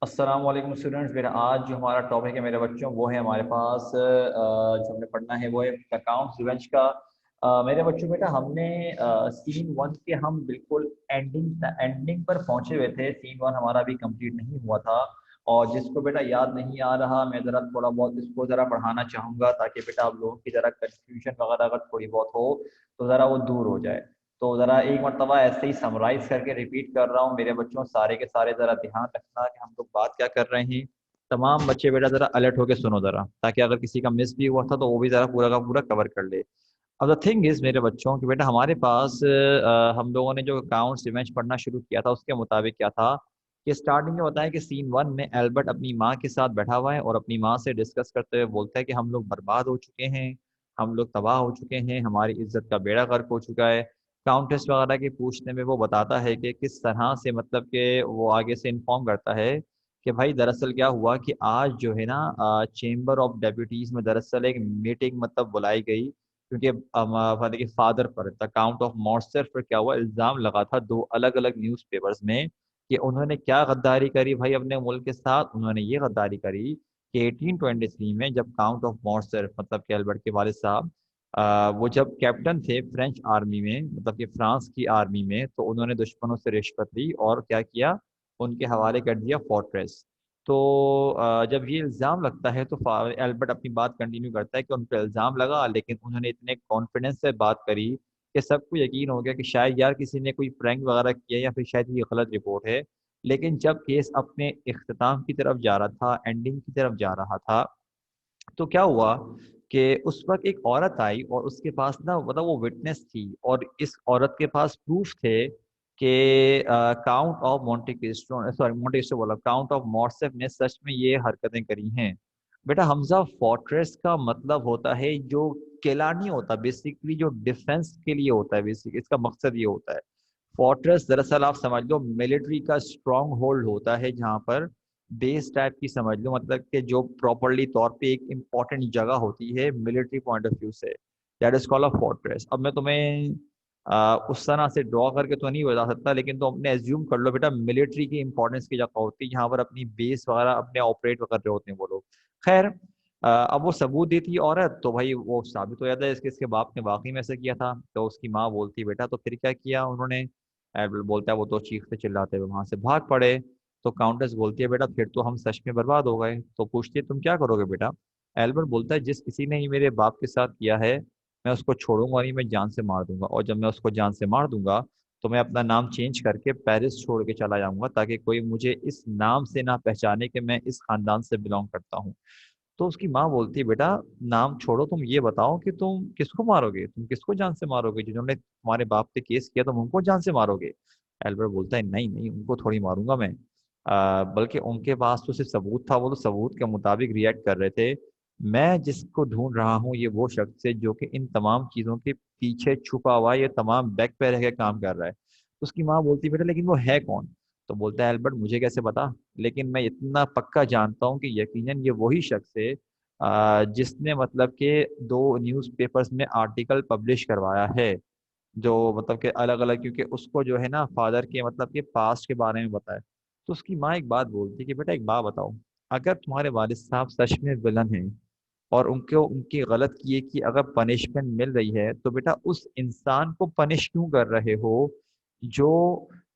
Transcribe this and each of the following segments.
अस्सलाम वालेकुम स्टूडेंट्स। मेरा आज जो हमारा टॉपिक है मेरे बच्चों वो है हमारे पास जो हमने पढ़ना है वो है अकाउंट्स रिवेंज का। मेरे बच्चों बेटा हमने सीन वन के हम बिल्कुल एंडिंग एंडिंग पर पहुंचे हुए थे। सीन वन हमारा भी कंप्लीट नहीं हुआ था। और जिसको बेटा याद नहीं आ रहा मैं ज़रा थोड़ा बहुत इसको ज़रा पढ़ाना चाहूँगा ताकि बेटा आप लोगों की ज़रा कन्फ्यूजन वगैरह अगर थोड़ी बहुत हो तो ज़रा वो दूर हो जाए। तो ज़रा एक मरतबा ऐसे ही समराइज करके रिपीट कर रहा हूँ मेरे बच्चों, सारे के सारे ज़रा ध्यान रखना कि हम लोग बात क्या कर रहे हैं। तमाम बच्चे बेटा ज़रा अलर्ट होकर सुनो ज़रा, ताकि अगर किसी का मिस भी हुआ था तो वो भी ज़रा पूरा का पूरा कवर कर ले। अब द थिंग इज़ मेरे बच्चों कि बेटा हमारे पास हम लोगों ने जो अकाउंट्स रिवेंज पढ़ना शुरू किया था उसके मुताबिक क्या था कि स्टार्टिंग में बताया कि सीन वन में एल्बर्ट अपनी माँ के साथ बैठा हुआ है और अपनी माँ से डिस्कस करते हुए बोलता है कि हम लोग बर्बाद हो चुके हैं, हम लोग तबाह हो चुके हैं, हमारी इज्जत का बेड़ा गर्क हो चुका है। काउंटेस वगैरह के पूछने में वो बताता है कि किस तरह से मतलब कि वो आगे से इन्फॉर्म करता है कि भाई दरअसल क्या हुआ कि आज जो है ना चेंबर ऑफ डेप्यूटीज में दरअसल एक मीटिंग मतलब बुलाई गई, क्योंकि मतलब कि फादर पर द काउंट ऑफ मॉर्सर पर क्या हुआ, इल्जाम लगा था दो अलग अलग न्यूज़पेपर्स में कि उन्होंने क्या गद्दारी करी भाई अपने मुल्क के साथ। उन्होंने ये गद्दारी करी कि 1823 में जब काउंट ऑफ मॉर्सर मतलब कि अल्बर्ट के वालिद साहब वो जब कैप्टन थे फ्रेंच आर्मी में मतलब कि फ्रांस की आर्मी में, तो उन्होंने दुश्मनों से रिश्वत ली और क्या किया, उनके हवाले कर दिया फोर्ट्रेस। तो जब ये इल्ज़ाम लगता है तो एल्बर्ट अपनी बात कंटिन्यू करता है कि उन पर इल्ज़ाम लगा लेकिन उन्होंने इतने कॉन्फिडेंस से बात करी कि सबको यकीन हो गया कि शायद यार किसी ने कोई प्रैंक वगैरह किया या फिर शायद ये गलत रिपोर्ट है। लेकिन जब केस अपने इख्तिताम की तरफ जा रहा था, एंडिंग की तरफ जा रहा था, तो क्या हुआ कि उस वक्त एक औरत आई और उसके पास ना मतलब वो विटनेस थी और इस औरत के पास प्रूफ थे कि count of Monte Cristo, sorry Monte Cristo बोला, काउंट ऑफ मॉर्सेफ ने सच में ये हरकतें करी हैं। बेटा हमजा फोर्ट्रेस का मतलब होता है जो किला नहीं होता, बेसिकली जो डिफेंस के लिए होता है, बेसिक इसका मकसद ये होता है। फोर्ट्रेस दरअसल आप समझ लो मिलिट्री का स्ट्रॉन्ग होल्ड होता है जहाँ पर बेस टाइप की समझ लो, मतलब कि जो प्रॉपरली तौर पे एक इम्पॉर्टेंट जगह होती है मिलिट्री पॉइंट ऑफ व्यू से, that is called a fortress. अब मैं तुम्हें उस तरह से ड्रॉ करके तो नहीं बता सकता, लेकिन तो अपने एज्यूम कर लो बेटा मिलिट्री की इंपॉर्टेंस की जगह होती है जहाँ पर अपनी बेस वगैरह अपने ऑपरेट कर रहे होते हैं वो लोग। खैर अब वो सबूत देती है औरत तो भाई वो साबित हो जाता है इसके इसके बाप ने वाकई में ऐसा किया था। तो उसकी माँ बोलती है बेटा तो फिर क्या किया उन्होंने। एल्बर्ट बोलता है वो तो चीखते चिल्लाते हुए वहां से भाग पड़े। तो काउंटेस बोलती है बेटा फिर तो हम सच में बर्बाद हो गए। तो पूछती है तुम क्या करोगे बेटा। एल्बर्ट बोलता है जिस किसी ने ही मेरे बाप के साथ किया है मैं उसको छोड़ूंगा नहीं, मैं जान से मार दूंगा, और जब मैं उसको जान से मार दूंगा तो मैं अपना नाम चेंज करके पेरिस छोड़ के चला जाऊंगा ताकि कोई मुझे इस नाम से ना पहचाने कि मैं इस खानदान से बिलोंग करता हूँ। तो उसकी माँ बोलती है बेटा नाम छोड़ो, तुम ये बताओ कि तुम किसको मारोगे, तुम किसको जान से मारोगे, जिन्होंने तुम्हारे बाप पे केस किया तुम उनको जान से मारोगे। एल्बर्ट बोलता है नहीं नहीं उनको थोड़ी मारूंगा मैं, बल्कि उनके पास तो सिर्फ सबूत था, वो तो सबूत के मुताबिक रिएक्ट कर रहे थे। मैं जिसको ढूंढ रहा हूँ ये वो शख्स है जो कि इन तमाम चीजों के पीछे छुपा हुआ है, ये तमाम बैक पे रह के काम कर रहा है। उसकी माँ बोलती है बेटा लेकिन वो है कौन। तो बोलता है एल्बर्ट मुझे कैसे पता, लेकिन मैं इतना पक्का जानता हूँ कि यकीनन ये वही शख्स है जिसने मतलब कि दो न्यूज़पेपर्स में आर्टिकल पब्लिश करवाया है, जो मतलब कि अलग अलग, क्योंकि उसको जो है ना फादर के मतलब के पास्ट के बारे में बताया। तो उसकी माँ एक बात बोलती है कि बेटा एक बात बताओ, अगर तुम्हारे वालिद साहब सच में विलन हैं और उनको उनकी गलत किए की अगर पनिशमेंट मिल रही है तो बेटा उस इंसान को पनिश क्यों कर रहे हो जो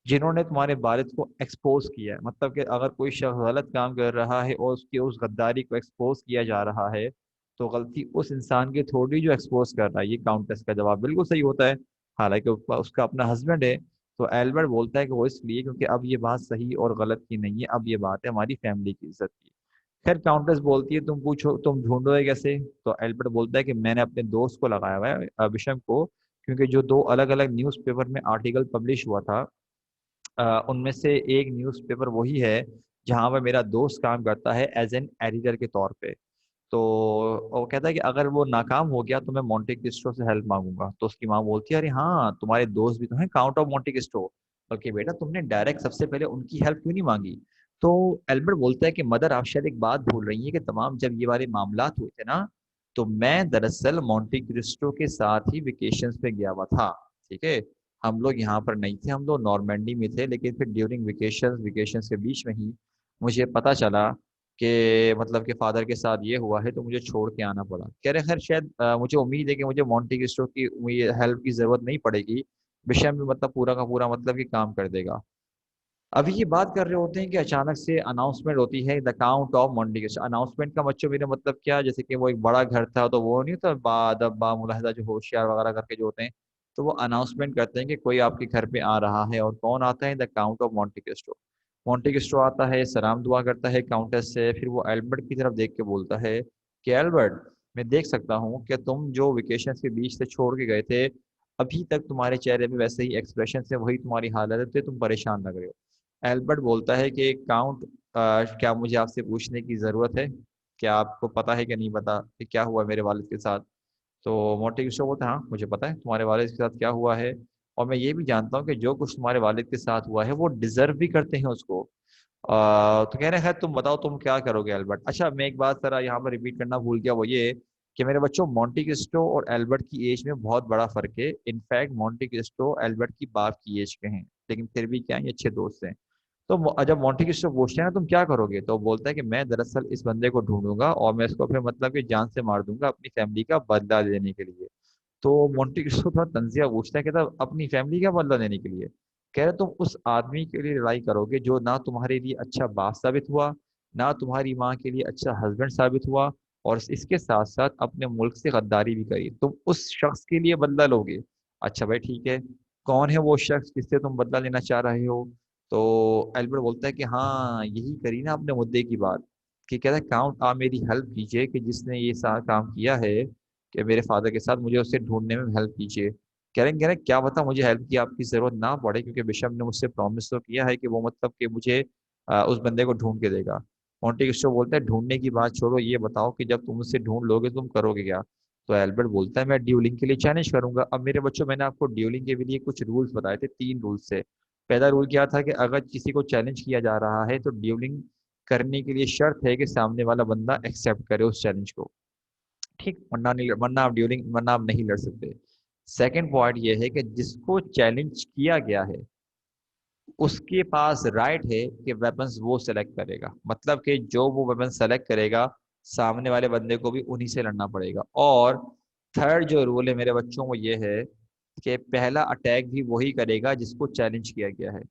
जिन्होंने तुम्हारे वालिद को एक्सपोज किया है। मतलब कि अगर कोई शख्स गलत काम कर रहा है और उसकी उस गद्दारी को एक्सपोज किया जा रहा है तो गलती उस इंसान की थोड़ी जो एक्सपोज कर रहा है। ये काउंटेस का जवाब बिल्कुल सही होता है, हालांकि उसका अपना हस्बैंड है। तो एल्बर्ट बोलता है कि वो इसलिए क्योंकि अब ये बात सही और गलत की नहीं है, अब ये बात है हमारी फैमिली की इज्जत की। खैर काउंटेस बोलती है तुम पूछो तुम ढूंढोगे कैसे। तो एल्बर्ट बोलता है कि मैंने अपने दोस्त को लगाया हुआ है विषम को, क्योंकि जो दो अलग अलग न्यूज़पेपर में आर्टिकल पब्लिश हुआ था उनमें से एक न्यूज़पेपर वही है जहाँ पर मेरा दोस्त काम करता है एज एन एडिटर के तौर पे। तो वो कहता है कि अगर वो नाकाम हो गया तो मैं मोंटे क्रिस्टो से हेल्प मांगूंगा। तो उसकी माँ बोलती है अरे हाँ तुम्हारे दोस्त भी तो हैं काउंट ऑफ मोंटे क्रिस्टो, बल्कि बेटा तुमने डायरेक्ट सबसे पहले उनकी हेल्प क्यों नहीं मांगी। तो एल्बर्ट बोलता है कि मदर आप शायद एक बात भूल रही है कि तमाम जब ये वाले मामलात हुए थे ना तो मैं दरअसल मोंटे क्रिस्टो के साथ ही वेकेशंस पे गया हुआ था। ठीक है, हम लोग यहाँ पर नहीं थे, हम लोग नॉर्मैंडी में थे, लेकिन फिर ड्यूरिंग वेकेशंस वेकेशंस के बीच में ही मुझे पता चला कि मतलब कि फादर के साथ ये हुआ है तो मुझे छोड़ के आना पड़ा। कह रहे खैर शायद मुझे उम्मीद है कि मुझे मोंटी क्रिस्टो की हेल्प की ज़रूरत नहीं पड़ेगी। विषय में मतलब पूरा का पूरा मतलब कि काम कर देगा। अभी ये बात कर रहे होते हैं कि अचानक से अनाउंसमेंट होती है the count of Monte Cristo. Announcement का बच्चों मेरा मतलब क्या, जैसे कि वो एक बड़ा घर था तो वो नहीं होता बा दब्बा मुलाहिजा जो होशियार वगैरह करके जो होते हैं, तो वो अनाउंसमेंट करते हैं कि कोई आपके घर पे आ रहा है। और कौन आता है? The count of Monte Cristo. Monte Cristo आता है, सलाम दुआ करता है काउंटेस से, फिर वो एल्बर्ट की तरफ देख के बोलता है कि एल्बर्ट, मैं देख सकता हूँ कि तुम जो वेकेशन के बीच से छोड़ के गए थे, अभी तक तुम्हारे चेहरे पे वैसे ही एक्सप्रेशन है, वही तुम्हारी हालत है, तो तुम परेशान लग रहे हो। एल्बर्ट बोलता है कि काउंट, क्या मुझे आपसे पूछने की ज़रूरत है? क्या आपको पता है कि नहीं पता कि क्या हुआ मेरे वालिद के साथ? तो मोंटे क्रिस्टो बोलता है, हाँ मुझे पता है तुम्हारे वालिद के साथ क्या हुआ है, और मैं ये भी जानता हूँ कि जो कुछ तुम्हारे वालिद के साथ हुआ है वो डिजर्व भी करते हैं उसको। तो कह रहे हैं तुम बताओ तुम क्या करोगे एल्बर्ट। अच्छा, मैं एक बात जरा यहाँ पर रिपीट करना भूल गया, वो ये कि मेरे बच्चों मोंटी क्रिस्टो और एल्बर्ट की एज में बहुत बड़ा फर्क है। इनफैक्ट मोंटी क्रिस्टो एल्बर्ट की बाप की एज के हैं, लेकिन फिर भी क्या है, ये अच्छे दोस्त हैं। तो जब मोंटी क्रिस्टो पूछते हैं ना तुम क्या करोगे, तो बोलता है कि मैं दरअसल इस बंदे को ढूंढूंगा और मैं इसको अपने मतलब की जान से मार दूंगा अपनी फैमिली का बदला लेने के लिए। तो मोंटी क्रिस्टो थोड़ा तंजिया पूछता है, कहता अपनी फैमिली का बदला लेने के लिए? कह रहे तुम उस आदमी के लिए लड़ाई करोगे जो ना तुम्हारे लिए अच्छा बाप साबित हुआ, ना तुम्हारी माँ के लिए अच्छा हस्बैंड साबित हुआ, और इसके साथ साथ अपने मुल्क से गद्दारी भी करी, तुम उस शख्स के लिए बदला लोगे? अच्छा भाई ठीक है, कौन है वो शख्स जिससे तुम बदला लेना चाह रहे हो? तो एल्बर्ट बोलता है कि हाँ यही करी ना अपने मुद्दे की बात, कि कहता है काउंट आप मेरी हेल्प कीजिए कि जिसने ये सारा काम किया है कि मेरे फादर के साथ, मुझे उसे ढूंढने में हेल्प कीजिए। कह रहे क्या पता मुझे हेल्प की आपकी जरूरत ना पड़े, क्योंकि बिशप ने मुझसे प्रॉमिस तो किया है कि वो मतलब कि मुझे उस बंदे को ढूंढ के देगा। मोंटे क्रिस्टो बोलता है ढूंढने की बात छोड़ो, ये बताओ कि जब तुम उसे ढूंढ लोगे तुम करोगे क्या? तो एल्बर्ट बोलता है मैं ड्यूलिंग के लिए चैलेंज करूंगा। अब मेरे बच्चों, मैंने आपको ड्यूलिंग के लिए कुछ रूल्स बताए थे, 3 रूल्स थे। पहला रूल क्या था कि अगर किसी को चैलेंज किया जा रहा है तो ड्यूलिंग करने के लिए शर्त है कि सामने वाला बंदा एक्सेप्ट करे उस चैलेंज को। ठीक, वरना नहीं, वरना आप नहीं लड़ सकते। सेकंड पॉइंट ये है कि जिसको चैलेंज किया गया है उसके पास राइट है कि वेपन्स वो सेलेक्ट करेगा, मतलब कि जो वो वेपन सेलेक्ट करेगा सामने वाले बंदे को भी उन्हीं से लड़ना पड़ेगा। और थर्ड जो रूल है मेरे बच्चों वो ये है कि पहला अटैक भी वही करेगा जिसको चैलेंज किया गया है।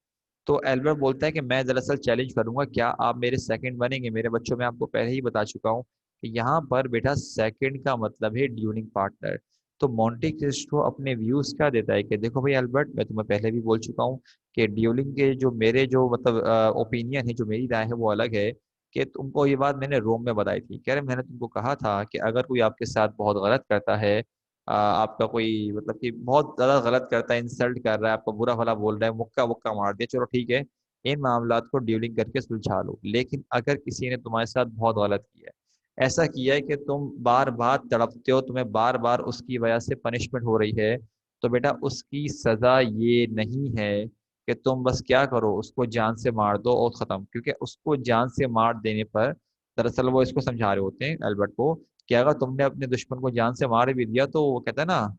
तो एल्बर्ट बोलता है कि मैं दरअसल चैलेंज करूंगा, क्या आप मेरे सेकंड बनेंगे? मेरे बच्चों, मैं आपको पहले ही बता चुका हूँ कि यहाँ पर बेटा सेकंड का मतलब है ड्यूरिंग पार्टनर। तो मोंटी क्रिस्टो अपने व्यूज क्या देता है कि देखो भाई एल्बर्ट, मैं तुम्हें पहले भी बोल चुका हूँ कि ड्यूलिंग के जो मेरे जो मतलब ओपिनियन है, जो मेरी राय है वो अलग है। कि तुमको ये बात मैंने रोम में बताई थी, कह रहे मैंने तुमको कहा था कि अगर कोई आपके साथ बहुत गलत करता है, आपका कोई मतलब कि बहुत ज्यादा गलत करता है, इंसल्ट कर रहा है, आपको बुरा भला बोल रहा है, मुक्का वुक्का मार दिया, चलो ठीक है, इन मामलात को ड्यूलिंग करके सुलझा लो। लेकिन अगर किसी ने तुम्हारे साथ बहुत गलत किया है, ऐसा किया है कि तुम बार बार तड़पते हो, तुम्हें बार बार उसकी वजह से पनिशमेंट हो रही है, तो बेटा उसकी सजा ये नहीं है कि तुम बस क्या करो, उसको जान से मार दो और खत्म। क्योंकि उसको जान से मार देने पर, दरअसल वो इसको समझा रहे होते हैं एल्बर्ट को, कि अगर तुमने अपने दुश्मन को जान से मार भी दिया तो वो कहता है ना,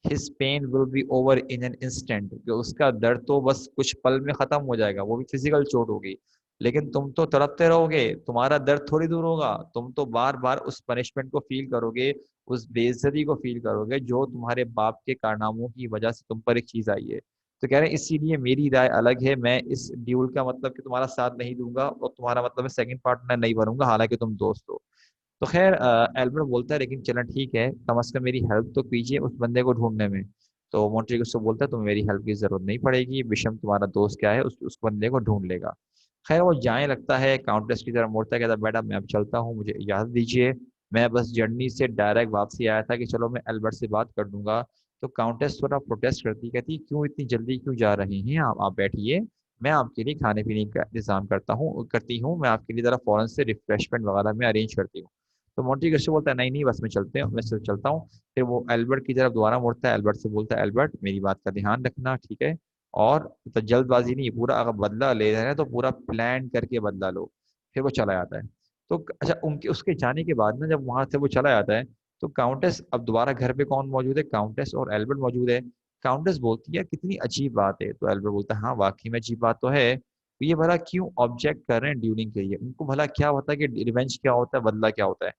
his pain will be over in an instant, कि उसका दर्द तो बस कुछ पल में खत्म हो जाएगा, वो भी फिजिकल चोट होगी। लेकिन तुम तो तड़पते रहोगे, तुम्हारा दर्द थोड़ी दूर होगा, तुम तो बार बार उस पनिशमेंट को फील करोगे, उस बेइज्जती को फील करोगे जो तुम्हारे बाप के कारनामों की वजह से तुम पर एक चीज आई है। तो कह रहे हैं इसीलिए मेरी राय अलग है, मैं इस ड्यूल का मतलब कि तुम्हारा साथ नहीं दूंगा और तुम्हारा मतलब मैं सेकंड पार्टनर नहीं बनूंगा, हालांकि तुम दोस्त हो। तो खैर एल्बर्ट बोलता है लेकिन चलो ठीक है, कम से कम मेरी हेल्प तो कीजिए उस बंदे को ढूंढने में। तो मोंटेग उसको बोलता है तुम्हें मेरी हेल्प की जरूरत नहीं पड़ेगी, विषम तुम्हारा दोस्त क्या है उस बंदे को ढूंढ लेगा। खैर वो जाने लगता है, काउंटेस की तरफ मुड़ता है, कहता बेटा मैं अब चलता हूँ, मुझे इजाजत दीजिए, मैं बस जर्नी से डायरेक्ट वापसी आया था कि चलो मैं एल्बर्ट से बात कर लूंगा। तो काउंटेस थोड़ा प्रोटेस्ट करती, कहती क्यों इतनी जल्दी क्यों जा रहे हैं आप बैठिए, मैं आपके लिए खाने पीने का इंतजाम करती हूँ, मैं आपके लिए जरा फौरन से रिफ्रेशमेंट वगैरह में अरेंज करती हूँ। तो मोंटी क्रिस्टो बोलता है नहीं नहीं बस मैं मैं सिर्फ चलता हूँ। फिर वो एल्बर्ट की तरफ दोबारा मुड़ता है, एल्बर्ट से बोलता है एल्बर्ट मेरी बात का ध्यान रखना ठीक है, और तो जल्दबाजी नहीं, पूरा अगर बदला ले रहे हैं तो पूरा प्लान करके बदला लो। फिर वो चला जाता है। तो अच्छा, उनके उसके जाने के बाद ना जब वहां से वो चला जाता है, तो काउंटेस, अब दोबारा घर पे कौन मौजूद है? काउंटेस और एल्बर्ट मौजूद है। काउंटेस बोलती है कितनी अजीब बात है, तो एल्बर्ट बोलता है हाँ वाकई में अजीब बात तो है। तो ये भला क्यों ऑब्जेक्ट कर रहे हैं ड्यूलिंग के लिए, उनको भला क्या पता कि रिवेंज क्या होता है, बदला क्या होता है।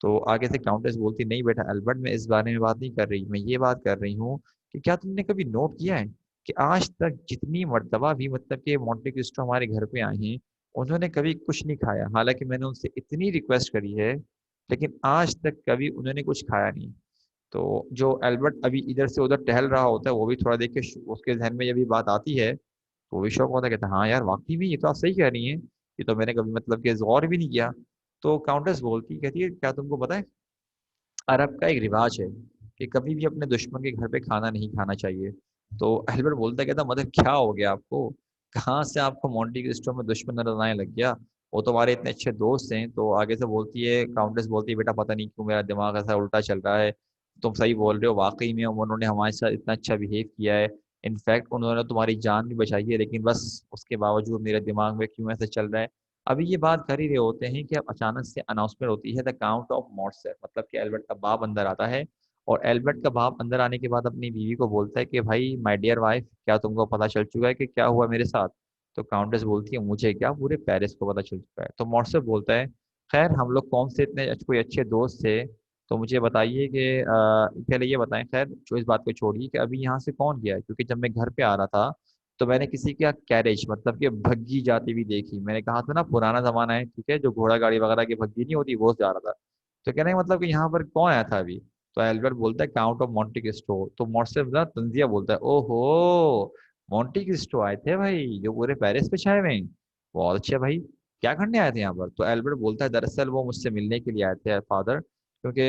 तो आगे से काउंटेस बोलती, नहीं बेटा एल्बर्ट, मैं इस बारे में बात नहीं कर रही, मैं ये बात कर रही हूँ कि क्या तुमने कभी नोट किया है कि आज तक जितनी मर्तबा भी मतलब कि मोंटे क्रिस्टो हमारे घर पे आए हैं, उन्होंने कभी कुछ नहीं खाया, हालांकि मैंने उनसे इतनी रिक्वेस्ट करी है, लेकिन आज तक कभी उन्होंने कुछ खाया नहीं। तो जो एल्बर्ट अभी इधर से उधर टहल रहा होता है, वो भी थोड़ा देख के उसके जहन में जब ये बात आती है तो वो भी शौक होता है, कहता है हाँ यार वाकई में ये तो आप सही कह रही हैं, ये तो मैंने कभी मतलब कि गौर भी नहीं किया। तो काउंटेस बोलती, कहती है क्या तुमको पता है, अरब का एक रिवाज है कि कभी भी अपने दुश्मन के घर पे खाना नहीं खाना चाहिए। तो एल्बर्ट बोलता है, कहता मतलब क्या हो गया आपको, कहाँ से आपको मोंटी क्रिस्टो में दुश्मन नजर आने लग गया, वो तो हमारे इतने अच्छे दोस्त हैं। तो आगे से बोलती है काउंटेस, बोलती है बेटा पता नहीं क्यों मेरा दिमाग ऐसा उल्टा चल रहा है, तुम सही बोल रहे हो, वाकई में उन्होंने हमारे साथ इतना अच्छा बिहेव किया है, इनफैक्ट उन्होंने तुम्हारी जान भी बचाई है, लेकिन बस उसके बावजूद मेरे दिमाग में क्यों ऐसे चल रहा है। अभी ये बात कर ही रहे होते हैं कि अब अचानक से अनाउंसमेंट होती है, द काउंट ऑफ मॉर्सेल, मतलब कि एल्बर्ट का बाप अंदर आता है। और एल्बर्ट का बाप अंदर आने के बाद अपनी बीवी को बोलता है कि भाई माय डियर वाइफ, क्या तुमको पता चल चुका है कि क्या हुआ मेरे साथ। तो काउंटेस बोलती है, मुझे क्या, पूरे पेरिस को पता चल चुका है। तो मॉर्सेल बोलता है, खैर हम लोग कौन से इतने कोई अच्छे दोस्त थे, तो मुझे बताइए कि पहले ये बताएं, खैर जो इस बात को छोड़िए कि अभी यहाँ से कौन गया है, क्योंकि जब मैं घर पे आ रहा था तो मैंने किसी का कैरेज मतलब कि भग्गी जाती हुई देखी, मैंने कहा था ना पुराना जमाना है, ठीक है, जो घोड़ा गाड़ी वगैरह की भग्गी नहीं होती वो जा रहा था। तो कहने का मतलब कि यहाँ पर कौन आया था अभी। तो एल्बर्ट बोलता है काउंट ऑफ मोंटे क्रिस्टो। तो मोर्से ना तंजिया बोलता है, ओहो मोंटे क्रिस्टो आए थे भाई, जो पूरे पेरिस पे छाए हुए हैं, बहुत अच्छे भाई, क्या करने आए थे यहाँ पर। तो एल्बर्ट बोलता है, दरअसल वो मुझसे मिलने के लिए आए थे फादर, क्योंकि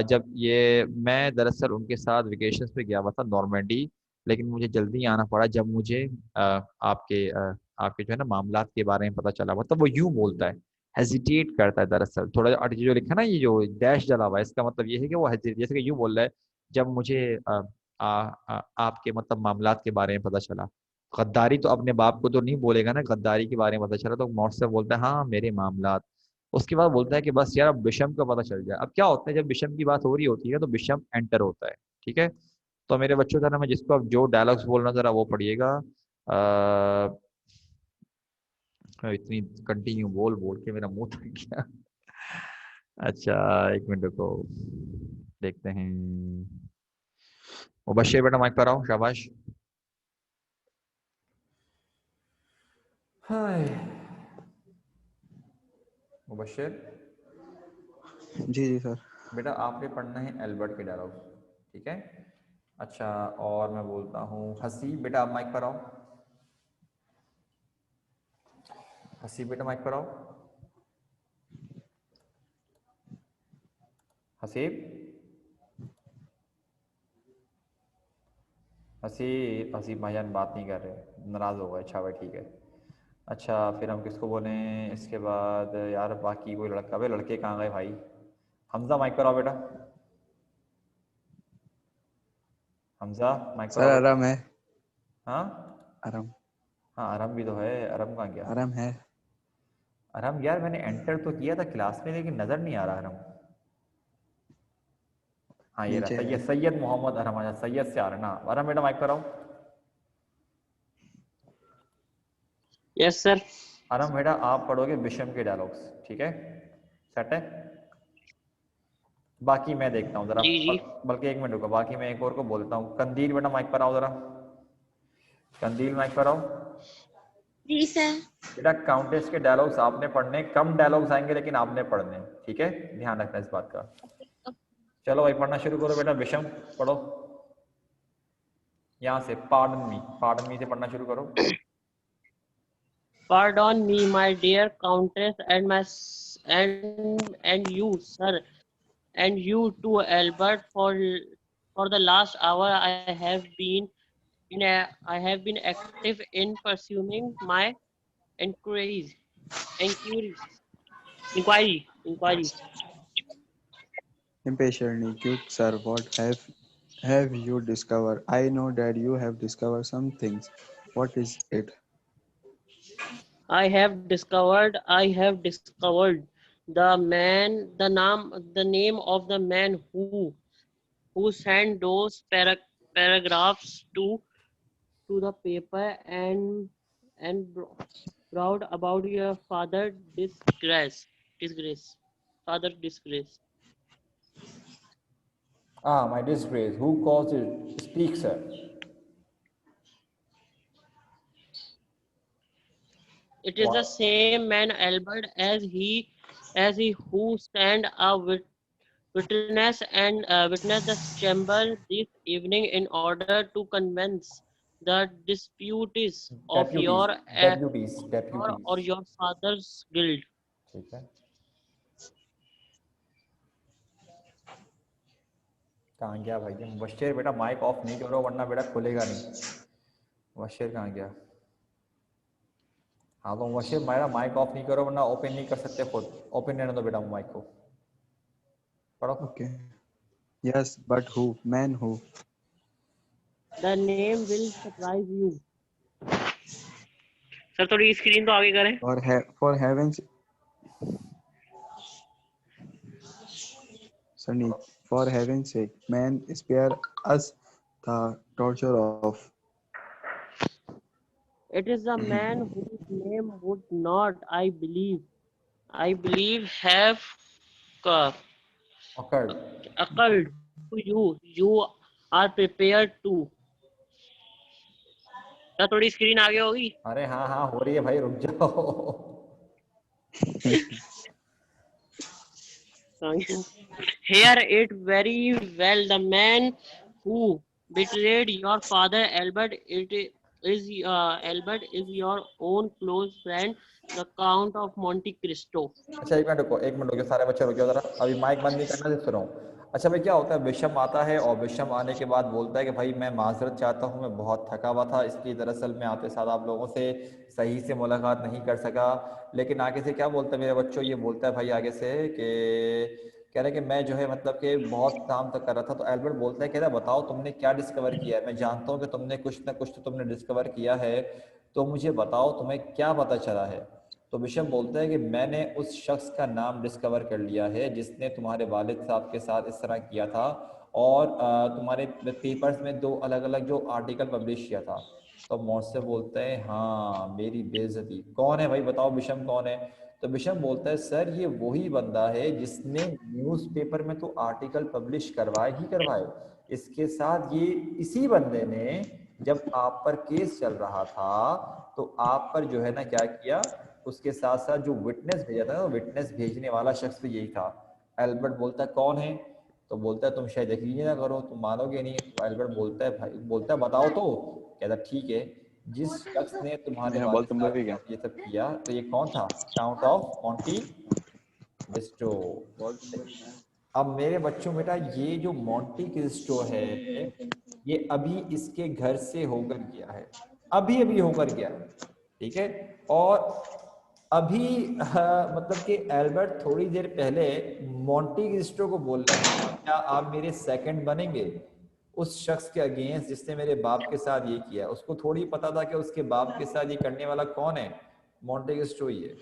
जब ये मैं दरअसल उनके साथ वेकेशन पे गया हुआ था नॉर्मेंडी, लेकिन मुझे जल्दी आना पड़ा जब मुझे आपके जो है ना मामलात के बारे में पता चला। मतलब वो यूं बोलता है, हेजिटेट करता है दरअसल थोड़ा, और जो लिखा ना ये जो डैश डला हुआ है, इसका मतलब ये है कि वो हेजिटेट, जैसे कि यूं बोल रहा है, जब मुझे आपके मतलब मामलात के बारे में पता चला। गद्दारी तो अपने बाप को तो नहीं बोलेगा ना, गद्दारी के बारे में पता चला तो मौत से बोलता है हाँ मेरे मामलात। उसके बाद बोलता है कि बस यार अब बिशम का पता चल जाए। अब क्या होता है, जब बिशम की बात हो रही होती है तो बिशम एंटर होता है, ठीक है। तो मेरे बच्चों का ना, मैं जिसको अब जो डायलॉग्स बोलना जरा वो पढ़िएगा। इतनी कंटिन्यू बोल बोल के मेरा मुंह थक गया। अच्छा, एक मिनट रुको, देखते हैं। मुबश्शिर बेटा माइक पर आओ, शाबाश। हाय मुबश्शिर, जी जी सर। बेटा आपने पढ़ना है एल्बर्ट के डायलॉग्स, ठीक है। अच्छा, और मैं बोलता हूँ हसीब बेटा आप माइक पर आओ, हसीब बेटा माइक पर आओ, हसीब, हसीब, हसीब भाईजान बात नहीं कर रहे, नाराज़ हो गए, अच्छा भाई ठीक है। अच्छा फिर हम किसको बोलें इसके बाद यार, बाकी कोई लड़का, भाई लड़के कहाँ गए भाई। हमजा माइक पर आओ बेटा, हमजा माइक पर सर आओ बेटा। आराम है। हाँ आराम। हाँ, आराम भी तो है, आराम कहाँ गया। आराम है। आराम यार मैंने एंटर तो किया था क्लास में, लेकिन नज़र नहीं आ रहा आराम। हाँ ये रहा नीचे है। सैयद, सैयद मोहम्मद अरहम आजा, सैयद से आ रहा है ना। अरहम बेटा माइक पर आओ। Yes sir. अरहम बेटा आप पढ़ोगे बिशम के डायलॉग्स, ठीक है, सेट है। बाकी मैं देखता हूँ जरा, जी जी। बल्कि एक मिनट रुको, बाकी मैं एक और को बोल देता हूँ। कंदील बेटा माइक पर आओ जरा, कंदील माइक पर आओ। जी सर। बेटा काउंटेस के डायलॉग्स आपने पढ़ने, कम डायलॉग्स आएंगे लेकिन आपने पढ़ने, ठीक है, ध्यान रखना इस बात का। चलो भाई पढ़ना शुरू करो बेटा, विषम पढ़ो, यहाँ से पार्डन मी से पढ़ना शुरू करो। Pardon me, my dear Countess, and and you, sir, and you too, Albert. For the last hour, I have been active in pursuing my inquiries, inquiries, inquiries. Impatiently, good sir. What have you discovered? I know that you have discovered some things. What is it? I have discovered the name of the man who sent those paragraphs to the paper and proud about your father disgrace. Father disgrace. Ah, my disgrace. Who caused it? Speak, sir. It is the What? same man Albert as he who stand a witness and witness the chamber this evening in order to convince the disputes of Deputies. Deputies. Deputies. your father's guilt. ठीक है. कहाँ गया भाई? ये मुबश्शिर बेटा mic off नहीं करो वरना बेटा खुलेगा नहीं. मुबश्शिर कहाँ गया? हाँ तो मुबश्शिर मेरा माइक ऑफ नहीं करो वरना ओपन नहीं कर सकते खुद. ओपन रहने दो बेटा माइक को. पढ़ो. Okay. Yes, but who? Man who? The name will surprise you. Sir थोड़ी स्क्रीन तो आगे करें. For heaven's Sunny, for heaven's sake, man, spare us the torture of. It is the man whose name would not, I believe, have uh, Occurred. occurred to you. You are prepared to. Sir थोड़ी screen आगे होगी. अरे हाँ हाँ हो रही है भाई रुक जाओ. Hear it very well. The man who betrayed your father, Albert, Albert is your own close friend, the Count of Monte Cristo. अच्छा एक मिनट रुको सारे बच्चे रुको जरा. अभी माइक बंद नहीं करना सिर्फ सुनो. अच्छा भाई क्या होता है विषम आता है और विषम आने के बाद बोलता है कि भाई मैं माजरत चाहता हूँ मैं बहुत थका हुआ था इसलिए दरअसल मैं आते साथ आप लोगों से सही से मुलाकात नहीं कर सका. लेकिन आगे से क्या बोलता है मेरे बच्चों? ये बोलता है भाई आगे से कि कह रहे कि मैं जो है मतलब कि बहुत काम तक कर रहा था. तो एल्बर्ट बोलता है कह रहा बताओ तुमने क्या डिस्कवर किया है? मैं जानता हूँ कि तुमने कुछ ना कुछ तो तुमने डिस्कवर किया है तो मुझे बताओ तुम्हें क्या पता चला है. तो बिशप बोलता है कि मैंने उस शख्स का नाम डिस्कवर कर लिया है जिसने तुम्हारे वालिद साहब के साथ इस तरह किया था और तुम्हारे पेपर्स में 2 अलग अलग जो आर्टिकल पब्लिश किया था. तो मौसे बोलते हैं हाँ मेरी बेइज्जती. कौन है भाई बताओ बिशप कौन है? तो बिशप बोलता है सर ये वही बंदा है जिसने न्यूज़पेपर में तो आर्टिकल पब्लिश करवाए. इसके साथ ये इसी बंदे ने जब आप पर केस चल रहा था तो आप पर जो है ना क्या किया उसके साथ साथ जो विटनेस भेजा था ना विटनेस भेजने वाला शख्स भी यही था. एल्बर्ट बोलता है कौन है? तो बोलता है तुम शायद यकीन ही ना करो तुम मानोगे नहीं. तो एल्बर्ट बोलता है बताओ तो. कहता ठीक है जिस शख्स ने तुम्हारे Yeah, बोल वालिद तुम साहब लोग के क्या? साथ ये सब किया तो ये कौन था? Count of Monte Cristo. अब मेरे बच्चों बेटा ये जो मॉन्टी क्रिस्टो है ये अभी इसके घर से होकर गया है. अभी होकर गया है. ठीक है. और अभी मतलब कि एल्बर्ट थोड़ी देर पहले मॉन्टी क्रिस्टो को बोल रहा है क्या आप मेरे सेकंड बनेंगे उस शख्स के अगेंस्ट जिसने मेरे बाप के साथ ये किया. उसको थोड़ी पता था कि उसके बाप के साथ ये करने वाला कौन है? मॉन्टे क्रिस्टो ही है.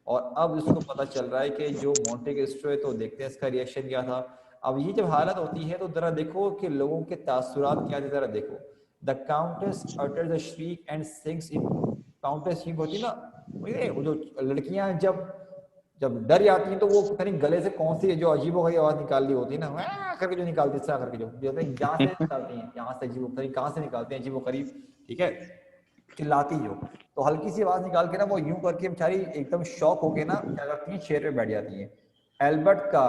और अब इसको पता चल रहा है कि जो मॉन्टे क्रिस्टो है तो देखते हैं इसका रिएक्शन क्या था. अब ये जब हालत होती है तो जरा देखो कि लोगों के तासुरात क्या थे. जरा देखो the countess utters a shriek and sinks in. Countess shriek होती ना वो जो लड़कियां जब जब डर जाती हैं तो वो पता नहीं गले से कौन सी जो अजीबो गई आवाज निकाल ली होती है ना वाह करके जो निकालती है इस तरह करके जो यहाँ से निकालती हैं यहाँ से अजीबो करीब कहाँ से निकालते हैं अजीबो करीब. ठीक है. चिल्लाती जो तो हल्की सी आवाज निकाल के ना वो यूं करके बेचारी एकदम शॉक होके ना क्या करती हैं चेयर पे बैठ जाती हैं. एल्बर्ट का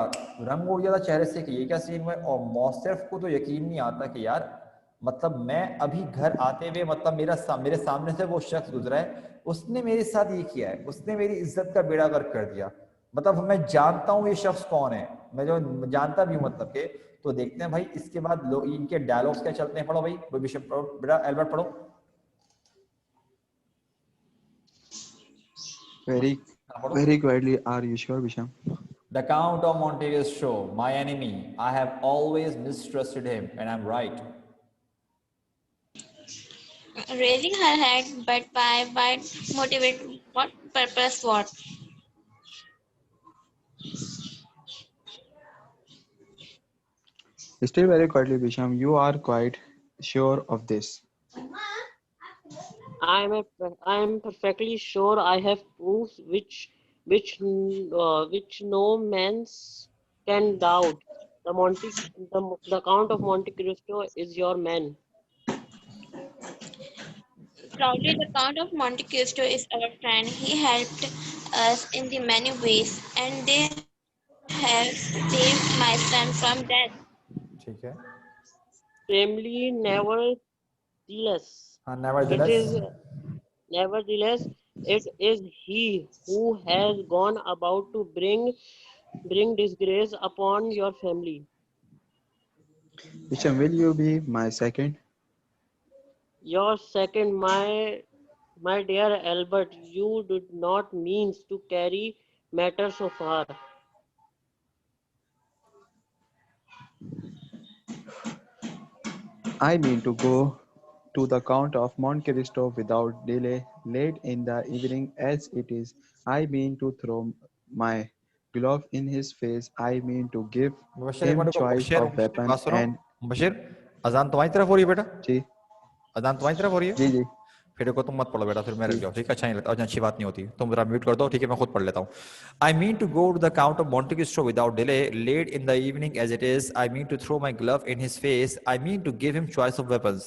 रंग उड़ जाता चेहरे से कि ये क्या सीन हुआ है. और मौसफ को तो यकीन नहीं आता कि यार मतलब मैं अभी घर आते हुए मतलब मेरे सामने से वो शख्स गुजरा है उसने मेरे साथ ये किया है. उसने मेरी इज्जत का बेड़ा गर्क कर दिया. मतलब मैं जानता हूँ ये शख्स कौन है. मैं जो जानता भी हूँ मतलब के. तो देखते हैं भाई इसके बाद लोग इनके डायलॉग्स क्या चलते हैं. पढ़ो भाई बिशप पढ़ो बेटा एल्बर्ट पढ़ो. Very, हाँ, पढ़ो. very quietly. Are you sure, Bisham? The Count of Monte Cristo, my enemy. I have always mistrusted him, and I'm right. Raising her head, but by motivate what purpose? What? Still very quietly, Bisham. You are quite sure of this. I am perfectly sure I have proofs which no man can doubt. The Count of Monte Cristo is your man. Proudly, the Count of Monte Cristo is our friend. He helped us in the many ways, and they have saved my son from death. ठीक है. Family, nevertheless, हाँ, it nevertheless. is nevertheless it is he who has gone about to bring disgrace upon your family. Bisham, will you be my second? Your second, my dear Albert, you did not mean to carry matters so far. I mean to go to the Count of Monte Cristo without delay late in the evening as it is. I mean to throw my glove in his face. I mean to give Bashir एक him minute को, choice Bashir of Bashir weapon बात सुनो. and Bashir, अजान तुम्हारी तरफ हो रही है बेटा? जी अजान तुम्हारी तरफ हो रही है? जी जी फिर को तुम मत पढ़ो बेटा, फिर मैं रख जी जाओ, ठीक है? अच्छा नहीं लगता, अच्छी बात नहीं होती. तुम जरा म्यूट कर दो, ठीक है? मैं खुद पढ़ लेता हूँ. I mean to go to the count of Monte Cristo without delay late in the evening as it is. I mean to throw my glove in his face. I mean to give him choice of weapons.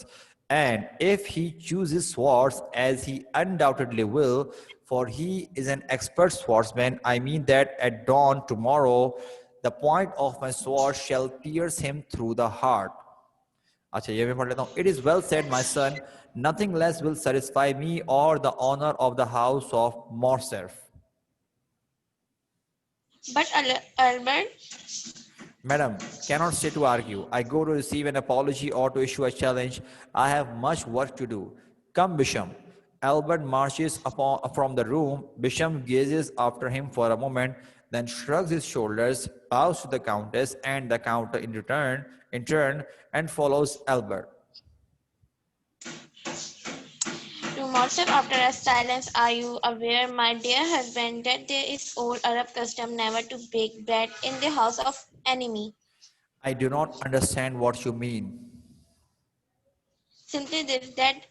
And if he chooses swords, as he undoubtedly will, for he is an expert swordsman, I mean that at dawn tomorrow, the point of my sword shall pierce him through the heart. अच्छा, ये मैं पढ़ लेता हूँ. It is well said, my son. Nothing less will satisfy me or the honor of the house of Morcerf. But Albert, Madam, cannot stay to argue. I go to receive an apology or to issue a challenge. I have much work to do. Come, Bisham. Albert marches from the room. Bisham gazes after him for a moment, then shrugs his shoulders, bows to the countess and the count in turn, and follows Albert. to Morcerf after a silence, are you aware, my dear husband, that there is old Arab custom never to bake bread in the house of enemy? I do not understand what you mean. Simply this, that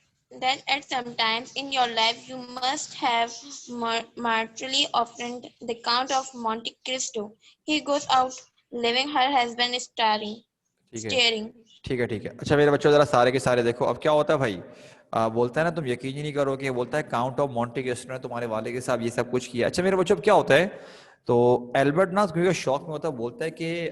at some times in your life you must have mortally offended the Count of Monte Cristo. He goes out leaving her husband ठीक है, staring. ठीक है, ठीक है. अच्छा मेरे बच्चों, जरा सारे के सारे देखो. अब क्या होता है भाई, बोलता है ना, तुम यकीन ही नहीं करोगे, बोलता है काउंट ऑफ मॉन्टे क्रिस्टो ने तुम्हारे वाले के साथ ये सब कुछ किया. अच्छा मेरे बच्चों, अब क्या होता है, तो एल्बर्ट ना क्योंकि शौक में होता है, बोलता है कि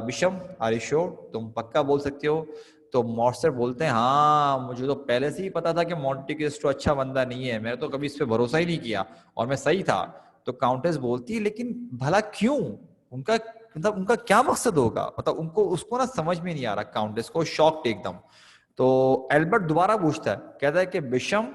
बिशम, आर यू श्योर, तुम पक्का बोल सकते हो? तो मॉर्सर बोलते हैं, हाँ मुझे तो पहले से ही पता था कि मॉन्टे क्रिस्टो अच्छा बंदा नहीं है, मैंने तो कभी इस पे भरोसा ही नहीं किया और मैं सही था. तो काउंटेस बोलती है, लेकिन भला क्यों, उनका मतलब उनका क्या मकसद होगा, मतलब उनको उसको ना समझ में नहीं आ रहा, काउंटेस को शॉक्ड एकदम. तो एल्बर्ट दोबारा पूछता है, कहता है कि बिशम,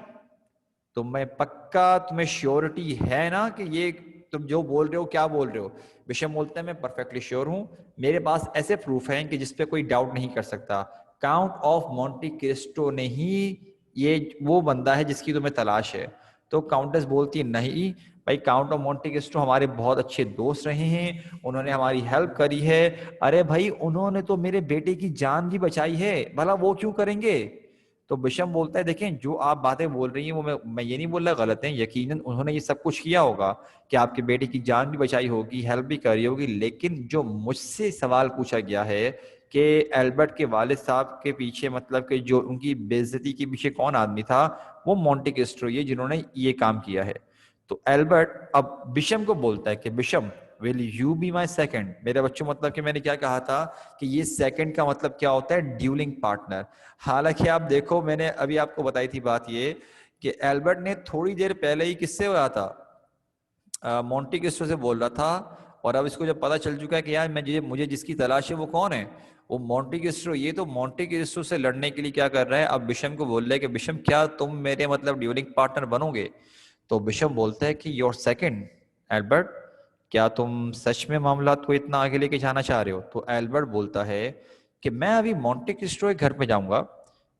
तुम्हें पक्का, तुम्हें श्योरिटी है ना कि ये तुम जो बोल रहे हो क्या बोल रहे हो? बिशम बोलते हैं, मैं परफेक्टली श्योर हूं, मेरे पास ऐसे प्रूफ हैं कि जिसपे कोई डाउट नहीं कर सकता. काउंट ऑफ मॉन्टे क्रिस्टो ने ही ये वो बंदा है जिसकी तुम्हें तलाश है. तो काउंटेस बोलती है, नहीं भाई, काउंट ऑफ मॉन्टे क्रिस्टो हमारे बहुत अच्छे दोस्त रहे हैं, उन्होंने हमारी हेल्प करी है. अरे भाई, उन्होंने तो मेरे बेटे की जान भी बचाई है, भला वो क्यों करेंगे? तो बिशम बोलता है, देखें जो आप बातें बोल रही हैं वो मैं ये नहीं बोल रहा गलत है, यकीनन उन्होंने ये सब कुछ किया होगा कि आपके बेटे की जान भी बचाई होगी, हेल्प भी करी होगी, लेकिन जो मुझसे सवाल पूछा गया है कि एल्बर्ट के वालिद साहब के पीछे, मतलब कि जो उनकी बेइज्जती के पीछे कौन आदमी था, वो मॉन्टे क्रिस्टो ये जिन्होंने ये काम किया है. तो एल्बर्ट अब बिशम को बोलता है कि Bisham, will you be my second? मेरे बच्चों, मतलब कि मैंने क्या कहा था कि ये सेकंड का मतलब क्या होता है, ड्यूलिंग पार्टनर. हालांकि आप देखो, मैंने अभी आपको बताई थी बात ये कि एल्बर्ट ने थोड़ी देर पहले ही किससे हुआ था, मॉन्टे क्रिस्टो से बोल रहा था, और अब इसको जब पता चल चुका है कि यार मुझे जिसकी तलाश है वो कौन है, वो मॉन्टे क्रिस्टो. ये तो मॉन्टे क्रिस्टो से लड़ने के लिए क्या कर रहा है, अब बिशम को बोल रहा है कि बिशम, क्या तुम मेरे मतलब ड्यूलिंग पार्टनर बनोगे? तो बिशम बोलता है कि योर सेकंड एल्बर्ट, क्या तुम सच में मामला को इतना आगे लेके जाना चाह रहे हो? तो एल्बर्ट बोलता है कि मैं अभी मॉन्टे क्रिस्टो के घर पे जाऊंगा,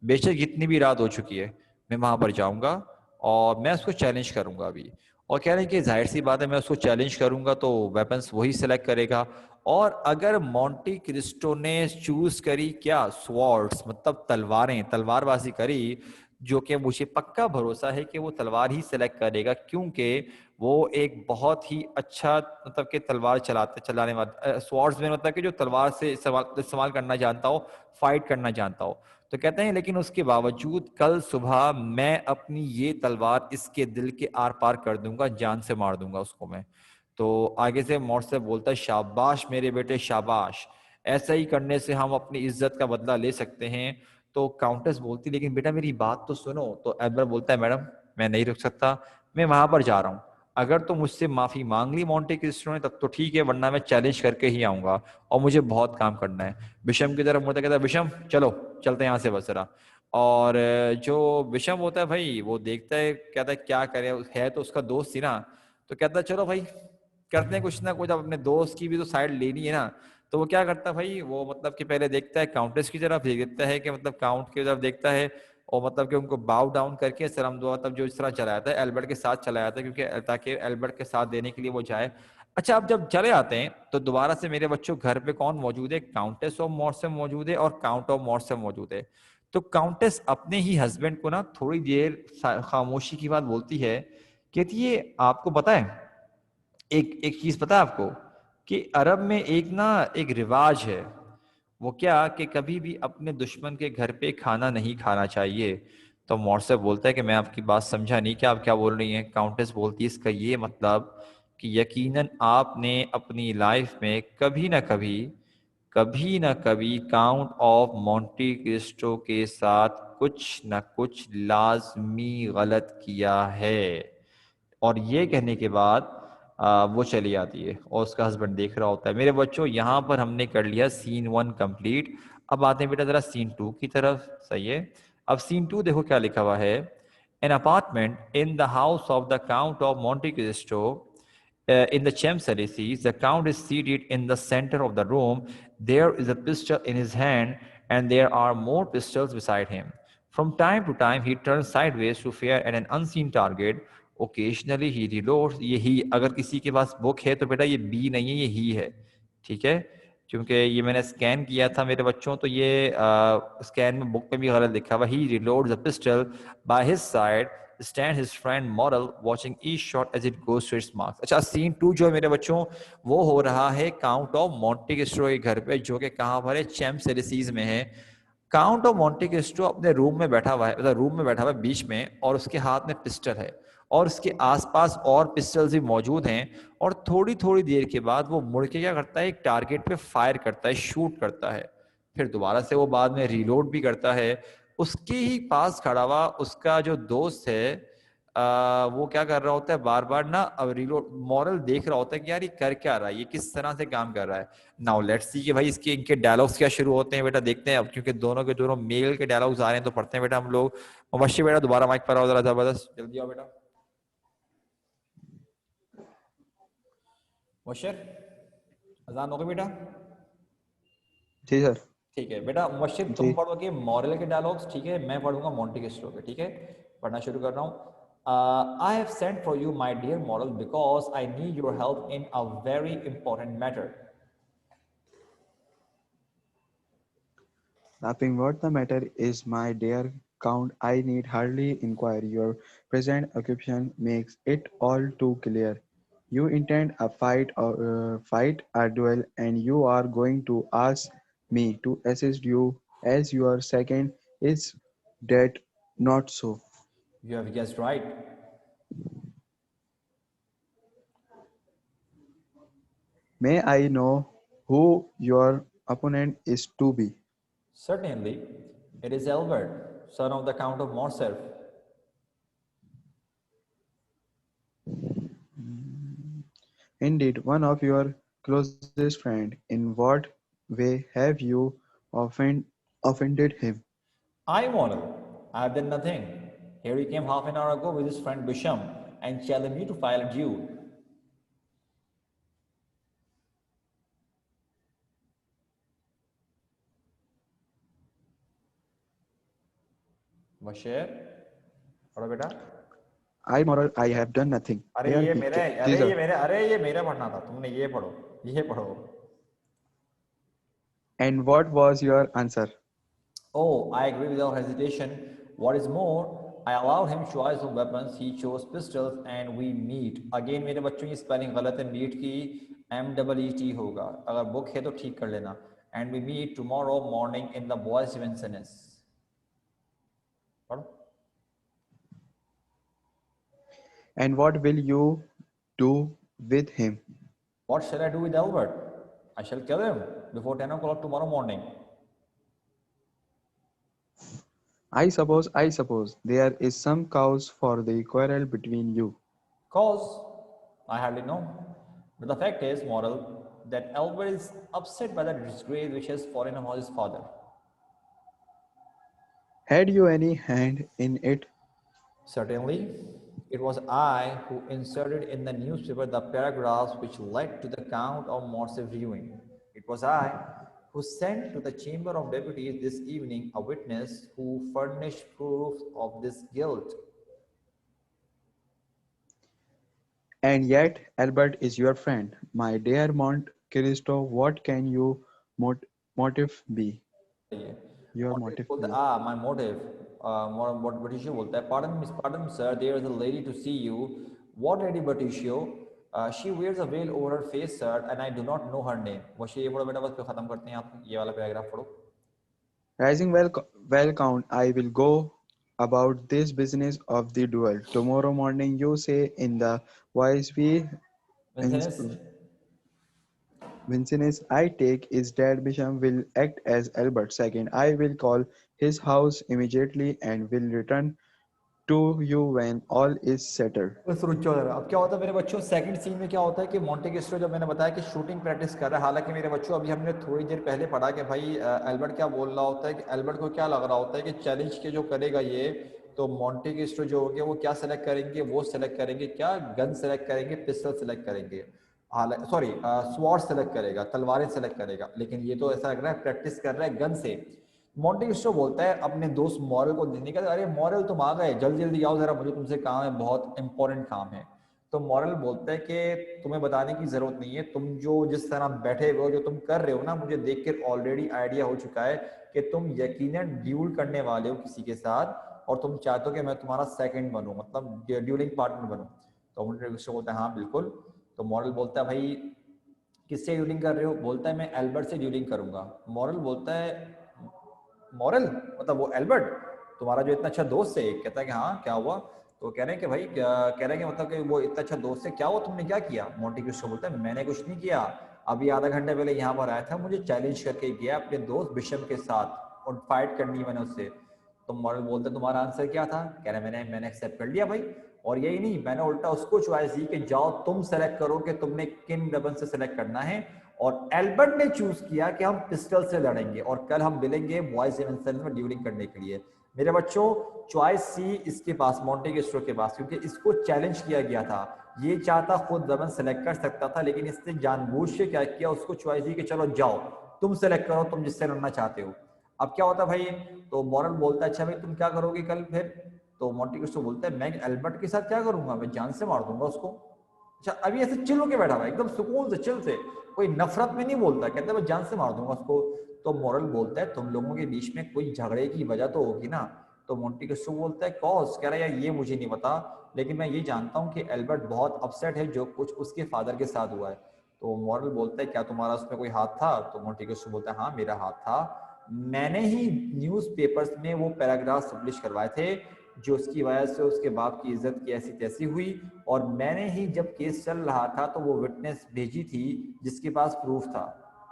बेशक इतनी भी रात हो चुकी है, मैं वहां पर जाऊंगा और मैं उसको चैलेंज करूंगा अभी. और कह रहे हैं कि जाहिर सी बात है, मैं उसको चैलेंज करूंगा तो वेपन्स वही सिलेक्ट करेगा, और अगर मॉन्टे क्रिस्टो ने चूज करी क्या, स्वॉर्ड्स, मतलब तलवारें, तलवारबाजी करी, जो कि मुझे पक्का भरोसा है कि वो तलवार ही सेलेक्ट करेगा, क्योंकि वो एक बहुत ही अच्छा मतलब कि तलवार चलाने वाला स्वॉर्ड्समैन, मतलब कि जो तलवार से इस्तेमाल करना जानता हो, फाइट करना जानता हो। तो कहते हैं लेकिन उसके बावजूद कल सुबह मैं अपनी ये तलवार इसके दिल के आर पार कर दूंगा, जान से मार दूंगा उसको मैं। तो आगे से मॉर्सेफ बोलता है शाबाश मेरे बेटे शाबाश, ऐसा ही करने से हम अपनी इज्जत का बदला ले सकते हैं। तो काउंटेस बोलती लेकिन बेटा मेरी बात तो सुनो। तो एल्बर बोलता है मैडम मैं नहीं रुक सकता, मैं वहां पर जा रहा हूँ। अगर तो मुझसे माफी मांग ली मोंटे क्रिस्टो ने तब तो ठीक है, वरना मैं चैलेंज करके ही आऊंगा और मुझे बहुत काम करना है। विषम की तरफ मुड़ता कहता है विषम चलो चलते हैं यहाँ से बस जरा। और जो विषम होता है भाई वो देखता है, कहता है क्या करे, है तो उसका दोस्त ही ना। तो कहता है चलो भाई करते हैं कुछ ना कुछ, अब अपने दोस्त की भी तो साइड लेनी है ना। तो वो क्या करता है भाई, वो मतलब कि पहले देखता है काउंटेस की तरफ, देखता है कि मतलब काउंट की तरफ देखता है, और मतलब कि उनको बाउ डाउन करके सलाम दुआ तब जो इस तरह चला जाता है, एल्बर्ट के साथ चला जाता है, क्योंकि ताकि एल्बर्ट के साथ देने के लिए वो जाए। अच्छा अब जब चले आते हैं तो दोबारा से मेरे बच्चों घर पे कौन मौजूद है, काउंटेस ऑफ मॉर्सम मौजूद है और काउंट ऑफ मॉर्सम मौजूद है। तो काउंटेस अपने ही हस्बैंड को ना थोड़ी देर खामोशी की बात बोलती है, कहती है आपको पता है एक एक चीज पता है आपको, कि अरब में एक रिवाज है, वो क्या कि कभी भी अपने दुश्मन के घर पे खाना नहीं खाना चाहिए। तो मॉर्सेफ बोलता है कि मैं आपकी बात समझा नहीं कि आप क्या बोल रही हैं। काउंटेस बोलती है इसका ये मतलब कि यकीनन आपने अपनी लाइफ में कभी ना कभी काउंट ऑफ मोंटे क्रिस्टो के साथ कुछ ना कुछ लाजमी गलत किया है। और ये कहने के बाद वो चली आती है और उसका हस्बैंड देख रहा होता है। मेरे बच्चों यहाँ पर हमने कर लिया सीन 1 कंप्लीट। अब आते हैं बेटा जरा सीन 2 की तरफ, सही है। अब सीन 2 देखो क्या लिखा हुआ है। An apartment in the house of the count of Monte Cristo in the Champs-Élysées, the count is seated in the center of the room. There is a pistol in his hand, and there are more pistols beside him. From time to time, he turns sideways to fire at an unseen target. Occasionally, he reloads. ये ही अगर किसी के पास book है तो बेटा ये B नहीं है, ये ही है, ठीक है। क्योंकि ये मैंने स्कैन किया था मेरे बच्चों, तो ये स्कैन में बुक में भी गलत लिखा हुआ। He reloads the pistol by his side. Stand his friend model watching each shot as it goes to its marks. अच्छा सीन 2 जो है मेरे बच्चों वो हो रहा है काउंट ऑफ मोंटे क्रिस्टो के घर पे, जो कि कहाँ पर है, चैम्प्स एलिसीज में है। काउंट ऑफ मोंटे क्रिस्टो अपने रूम में बैठा हुआ है, मतलब रूम में बैठा हुआ है बीच में, और उसके हाथ में पिस्टल है और उसके आसपास और पिस्टल्स भी मौजूद हैं। और थोड़ी थोड़ी देर के बाद वो मुड़ के क्या करता है, एक टारगेट पे फायर करता है, शूट करता है। फिर दोबारा से वो बाद में रीलोड भी करता है। उसके ही पास खड़ा हुआ उसका जो दोस्त है वो क्या कर रहा होता है, बार बार ना अब रिलोड मॉरल देख रहा होता है कि यार ये कर क्या रहा है, ये किस तरह से काम कर रहा है। नाउ लेट्स सी कि भाई इसके इनके डायलॉग्स क्या शुरू होते हैं बेटा, देखते हैं अब, क्योंकि दोनों के दोनों मेल के डायलॉग्स आ रहे हैं तो पढ़ते हैं बेटा हम लोग। मुबश्शिर बेटा दोबारा माइक पर आओ जरा, जबरदस्त जल्दी आओ बेटा। मुबश्शिर अजान हो गई बेटा? जी सर। ठीक है बेटा, मुबश्शिर तुम जी। पढ़ोगे मॉरल के डायलॉग्स, ठीक है, मैं पढ़ूंगा मोंटे क्रिस्टो के, ठीक है। पढ़ना शुरू कर रहा हूँ। I have sent for you, my dear Moral, because I need your help in a very important matter. Nothing what the matter is, my dear Count. I need hardly inquire. Your present occupation makes it all too clear. You intend a fight, a duel, and you are going to ask me to assist you as your second. Is that not so? You have guessed right. May I know who your opponent is to be? Certainly, it is Albert, son of the Count of Morcerf. Indeed, one of your closest friends. In what way have you offended him? I, Moral, I have done nothing. Here he came half an hour ago with his friend Bisham and challenged me to file a duel. Bashir पढ़ो बेटा। I, Moral, I have done nothing. अरे Here ये he मेरे जी sir. अरे ये मेरा पढ़ना था, तुमने ये पढ़ो, ये पढ़ो। And what was your answer? Oh, I agree without hesitation. What is more, I allowed him choice of weapons. He chose pistols and we meet. Again मेरे बच्चों की स्पेलिंग गलत है, meet की MEET होगा, अगर बुक है तो ठीक कर लेना. And we meet tomorrow morning in the boys' Vincennes. पढ़ो. And what will you do with him? What shall I do with Albert? I shall kill him before 10 o'clock tomorrow morning. I suppose there is some cause for the quarrel between you. Cause, I hardly know. But the fact is, moral, that Albert is upset by the disgrace which has fallen upon his father. Had you any hand in it? Certainly, it was I who inserted in the newspaper the paragraphs which led to the Count of Morcerf's ruin. It was I who sent to the Chamber of Deputies this evening a witness who furnished proof of this guilt. And yet Albert is your friend. My dear Monte Cristo, what can your motive be? Your Motive motive बोलता be? है, my motive. What Bertuccio बोलता है, pardon sir, there is a lady to see you. What lady Bertuccio? She wears a veil over her face, sir, and I do not know her name. वैसे ये पढ़ो बेटा, बस खत्म करते हैं आप, ये वाला पैराग्राफ पढ़ो. Rising well, Count, I will go about this business of the duel. Tomorrow morning you say in the voice we Vincennes, Vincennes I take is that Bisham will act as Albert. Second, I will call his house immediately and will return to you when all is settled. बस रुक जाओ जरा. अब क्या होता है मेरे बच्चों, सेकंड सीन में क्या होता है कि मोंटे क्रिस्टो, जब मैंने बताया कि शूटिंग प्रैक्टिस कर रहा है, हालांकि मेरे बच्चों अभी हमने थोड़ी देर पहले पढ़ा कि भाई एल्बर्ट क्या बोल रहा होता है, कि एल्बर्ट को क्या लग रहा होता है कि चैलेंज के जो करेगा ये, तो मोंटे क्रिस्टो जो होंगे वो क्या सेलेक्ट करेंगे, वो सेलेक्ट करेंगे क्या, गन सेलेक्ट करेंगे, पिस्टल सेलेक्ट करेंगे, सॉरी स्वॉर्ड सेलेक्ट करेगा, तलवारें सेलेक्ट करेगा. लेकिन ये तो ऐसा लग रहा है प्रैक्टिस कर रहा है गन से. मोंटे क्रिस्टो बोलता है अपने दोस्त मॉरल को देने का, अरे मॉरल तुम आ गए, जल्दी जल्दी आओ जरा, मुझे तुमसे काम है, बहुत इंपॉर्टेंट काम है. तो मॉरल बोलता है कि तुम्हें बताने की जरूरत नहीं है, तुम जो जिस तरह बैठे हुए हो, जो तुम कर रहे हो ना, मुझे देख कर ऑलरेडी आइडिया हो चुका है कि तुम यकीनन ड्यूल करने वाले हो किसी के साथ, और तुम चाहते हो कि मैं तुम्हारा सेकंड बनूं, मतलब ड्यूलिंग पार्टनर बनूं. तो मोंटे क्रिस्टो बोलता है हाँ बिल्कुल. तो मॉरल बोलता है भाई किससे ड्यूलिंग कर रहे हो? बोलता है मैं एल्बर्ट से ड्यूलिंग करूंगा. मॉरल बोलता है मॉरल मतलब वो एल्बर्ट तुम्हारा जो इतना अच्छा दोस्त है? कहता है कि हाँ क्या हुआ? तो कह रहे हैं कि भाई कह रहे हैं कि मतलब कि वो इतना अच्छा दोस्त है, क्या हुआ, तुमने क्या किया? मोंटे क्रिस्टो बोलता है मैंने कुछ नहीं किया, अभी आधा घंटे पहले यहाँ पर आया था, मुझे चैलेंज करके गया अपने दोस्त बिशम के साथ और फाइट करनी मैंने उससे. तो मॉरल बोलता है तुम्हारा आंसर क्या था? कह रहे मैंने एक्सेप्ट कर लिया भाई. और यही नहीं, मैंने उल्टा उसको चॉइस दी कि जाओ तुम सेलेक्ट करो कि तुमने किन वेपन से सेलेक्ट करना है, और एल्बर्ट ने चूज किया कि हम पिस्टल से लड़ेंगे और कल हम मिलेंगे बॉयज विंसेंस में ड्यूलिंग करने के लिए. मेरे बच्चों चॉइस सी इसके पास, मोंटे क्रिस्टो के पास, क्योंकि इसको चैलेंज किया गया था. ये चाहता खुद वेपन सेलेक्ट कर सकता था, लेकिन इसने जानबूझ के क्या किया, उसको चॉइस दी कि चलो जाओ तुम सेलेक्ट करो, तुम जिससे लड़ना चाहते हो. अब क्या होता भाई, तो मॉरल बोलता है अच्छा भाई तुम क्या करोगे कल फिर? तो मोंटे क्रिस्टो बोलता है मैं एल्बर्ट के साथ क्या करूंगा, मैं जान से मार दूंगा उसको. अच्छा अभी ऐसे चिल होके बैठा हुआ एकदम सुकून से, चिल से, कोई नफरत में नहीं बोलता, कहता है मैं जान से मार दूंगा उसको. तो मॉरल बोलता है तुम लोगों के बीच में कोई झगड़े की वजह तो होगी ना? तो मोंटे क्रिस्टो बोलता है कॉज? कह रहा है यार ये मुझे नहीं पता, लेकिन मैं ये जानता हूँ कि एल्बर्ट बहुत अपसेट है जो कुछ उसके फादर के साथ हुआ है. तो मॉरल बोलता है क्या तुम्हारा उसमें कोई हाथ था? तो मोंटे क्रिस्टो बोलता है हाँ मेरा हाथ था, मैंने ही न्यूज़पेपर्स में वो पैराग्राफ पब्लिश करवाए थे जो उसकी वजह से उसके बाप की इज्जत की ऐसी तैसी हुई, और मैंने ही जब केस चल रहा था तो वो विटनेस भेजी थी जिसके पास प्रूफ था.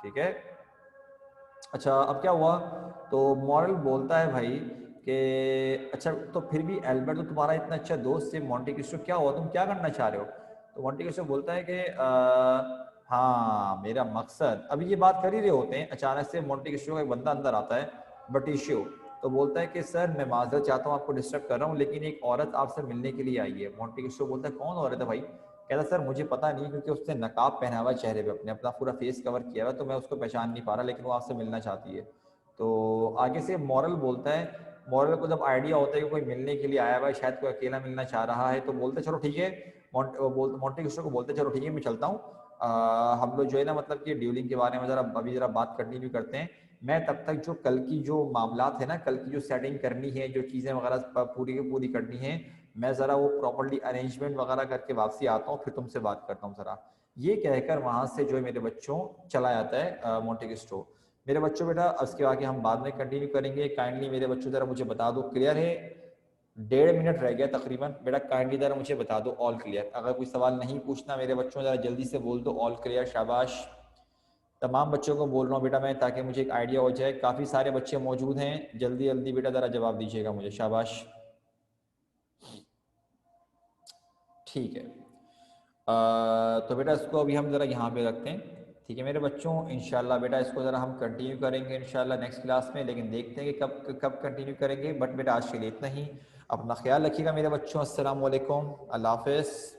ठीक है. अच्छा अब क्या हुआ? तो मॉरल बोलता है भाई कि अच्छा तो फिर भी एल्बर्ट तो तुम्हारा इतना अच्छा दोस्त है, मोंटे क्रिस्टो क्या हुआ, तुम क्या करना चाह रहे हो? तो मोंटे क्रिस्टो बोलता है कि हाँ मेरा मकसद, अभी ये बात कर ही रहे होते हैं, अचानक से मोंटे क्रिस्टो का एक बंदा अंदर आता है, बर्टिशियो. तो बोलता है कि सर मैं माजरत चाहता हूँ आपको डिस्टर्ब कर रहा हूँ, लेकिन एक औरत आपसे मिलने के लिए आई है. मोंटे क्रिस्टो बोलता है कौन औरत है भाई? कहता सर मुझे पता नहीं, क्योंकि उसने नकाब पहना हुआ है चेहरे पे, अपने अपना पूरा फेस कवर किया हुआ है, तो मैं उसको पहचान नहीं पा रहा, लेकिन वो आपसे मिलना चाहती है. तो आगे से मॉरल बोलता है, मॉरल को जब आइडिया होता है कि कोई मिलने के लिए आया हुआ है, शायद कोई अकेला मिलना चाह रहा है, तो बोलते चलो ठीक है, मोंटे क्रिस्टो को बोलते चलो ठीक है मैं चलता हूँ, हम लोग जो है ना मतलब कि ड्यूलिंग के बारे में जरा अभी जरा बात कंटिन्यू करते हैं, मैं तब तक जो कल की जो मामलात है ना, कल की जो सेटिंग करनी है, जो चीज़ें वगैरह पूरी की पूरी करनी है, मैं ज़रा वो प्रॉपर्ली अरेंजमेंट वगैरह करके वापसी आता हूँ, फिर तुमसे बात करता हूँ ज़रा। ये कहकर वहाँ से जो है मेरे बच्चों चला जाता है मोंटे क्रिस्टो। मेरे बच्चों बेटा उसके आगे हम बाद में कंटिन्यू करेंगे। काइंडली मेरे बच्चों ज़रा मुझे बता दो, क्लियर है? 1.5 मिनट रह गया तकरीबन। बेटा काइंडली ज़रा मुझे बता दो ऑल क्लियर। अगर कोई सवाल नहीं पूछना मेरे बच्चों, ज़रा जल्दी से बोल दो ऑल क्लियर। शाबाश, तमाम बच्चों को बोल रहा हूँ बेटा मैं, ताकि मुझे एक आइडिया हो जाए। काफ़ी सारे बच्चे मौजूद हैं, जल्दी जल्दी बेटा ज़रा जवाब दीजिएगा मुझे। शाबाश, ठीक है। तो बेटा इसको अभी हम ज़रा यहाँ पे रखते हैं, ठीक है मेरे बच्चों। इंशाल्लाह बेटा इसको ज़रा हम कंटिन्यू करेंगे इंशाल्लाह नेक्स्ट क्लास में, लेकिन देखते हैं कि कब कब कंटिन्यू करेंगे। बट बेटा आज के लिए इतना ही। अपना ख्याल रखिएगा मेरे बच्चों। अस्सलाम वालेकुम, अल्लाह हाफ़िज़।